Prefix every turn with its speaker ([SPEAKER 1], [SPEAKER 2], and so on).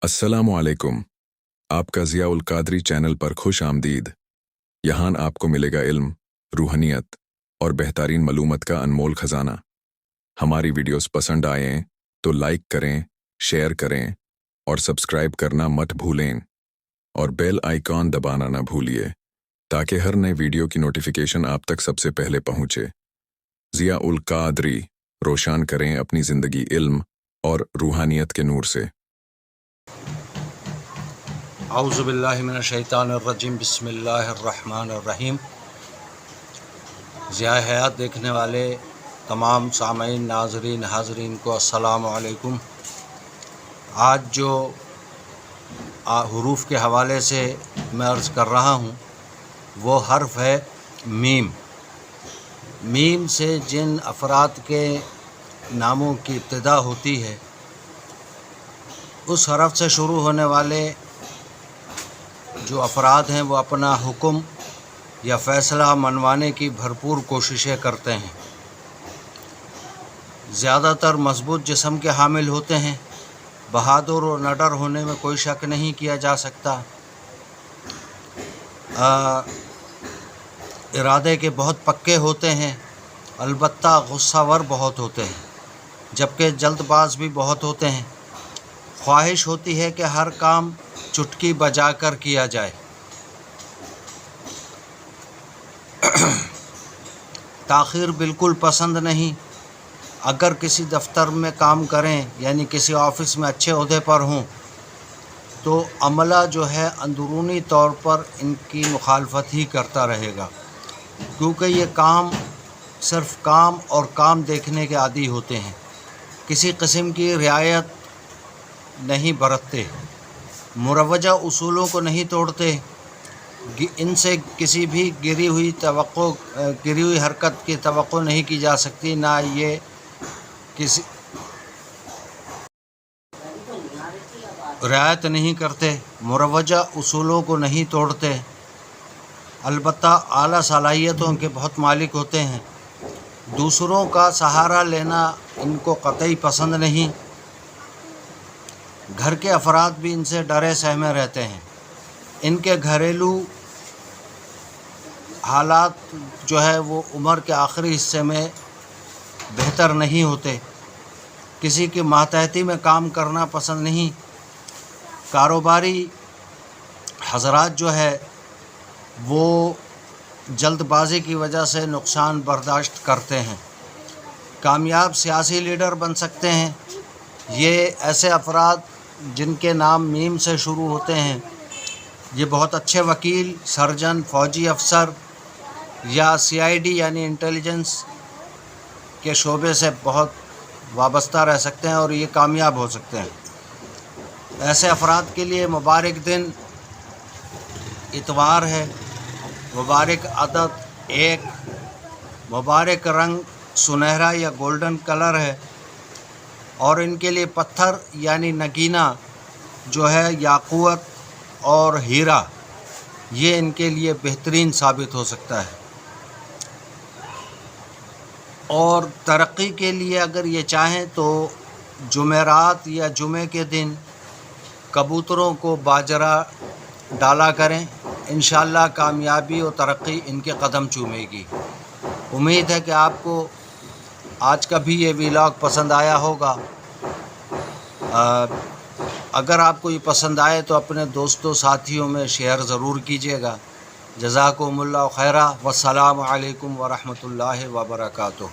[SPEAKER 1] अस्सलाम वालेकुम। आपका ज़िया उल कादरी चैनल पर खुश आमदीद। यहाँ आपको मिलेगा इल्म, रूहानियत और बेहतरीन मालूमात का अनमोल ख़जाना। हमारी वीडियोस पसंद आएँ तो लाइक करें, शेयर करें और सब्सक्राइब करना मत भूलें और बेल आइकॉन दबाना ना भूलिए ताकि हर नए वीडियो की नोटिफिकेशन आप तक सबसे पहले पहुँचे। ज़िया उल कादरी, रोशन करें अपनी ज़िंदगी इल्म और रूहानियत के नूर से।
[SPEAKER 2] औज़ु बिल्लाहि मिनश शैतानिर रजीम, बिस्मिल्लाहिर्रहमानिर्रहीम। ज़िया हयात देखने वाले तमाम सामीन, नाज़रीन, हाज़रीन को अस्सलामु अलैकुम। आज जो हुरूफ के हवाले से मैं अर्ज़ कर रहा हूँ वो हर्फ है मीम। मीम से जिन अफराद के नामों की इब्तिदा होती है उस हरफ से शुरू होने वाले जो अफराद हैं वो अपना हुक्म या फ़ैसला मनवाने की भरपूर कोशिशें करते हैं। ज़्यादातर मज़बूत जिस्म के हामिल होते हैं। बहादुर और निडर होने में कोई शक नहीं किया जा सकता। इरादे के बहुत पक्के होते हैं, अलबत्ता गुस्सावर बहुत होते हैं, जबकि जल्दबाज भी बहुत होते हैं। ख्वाहिश होती है कि हर काम चुटकी बजाकर किया जाए। ताख़ीर बिल्कुल पसंद नहीं। अगर किसी दफ्तर में काम करें यानी किसी ऑफ़िस में अच्छे ओहदे पर हों तो अमला जो है अंदरूनी तौर पर इनकी मुखालफत ही करता रहेगा, क्योंकि ये काम सिर्फ़ काम और काम देखने के आदी होते हैं। किसी किस्म की रियायत नहीं बरतते, मुरवजा उसूलों को नहीं तोड़ते, इनसे किसी भी गिरी हुई हरकत की तवक्को नहीं की जा सकती, ना ये किसी रियायत नहीं करते, मुरवजा उसूलों को नहीं तोड़ते। अलबत्ता आला सलाहियतों के बहुत मालिक होते हैं। दूसरों का सहारा लेना इनको कतई पसंद नहीं। घर के अफराद भी इनसे डरे सहमे रहते हैं। इनके घरेलू हालात जो है वो उम्र के आखिरी हिस्से में बेहतर नहीं होते। किसी की मातहती में काम करना पसंद नहीं। कारोबारी हज़रात जो है वो जल्दबाजी की वजह से नुकसान बर्दाश्त करते हैं। कामयाब सियासी लीडर बन सकते हैं। ये ऐसे अफराद जिनके नाम मीम से शुरू होते हैं, ये बहुत अच्छे वकील, सर्जन, फ़ौजी अफसर या CID यानी इंटेलिजेंस के शोबे से बहुत वाबस्ता रह सकते हैं और ये कामयाब हो सकते हैं। ऐसे अफराद के लिए मुबारक दिन इतवार है, मुबारक अदद 1, मुबारक रंग सुनहरा या गोल्डन कलर है और इनके लिए पत्थर यानी नगीना जो है याकूत और हीरा, ये इनके लिए बेहतरीन साबित हो सकता है। और तरक्की के लिए अगर ये चाहें तो जुमेरात या जुमे के दिन कबूतरों को बाजरा डाला करें। इंशाअल्लाह कामयाबी और तरक्की इनके कदम चूमेगी। उम्मीद है कि आपको आज का भी ये व्लॉग पसंद आया होगा। अगर आपको ये पसंद आए तो अपने दोस्तों साथियों में शेयर ज़रूर कीजिएगा। जज़ाकुमुल्लाह खैरा। वस्सलामु अलैकुम व रहमतुल्लाहि व बरकातुहू।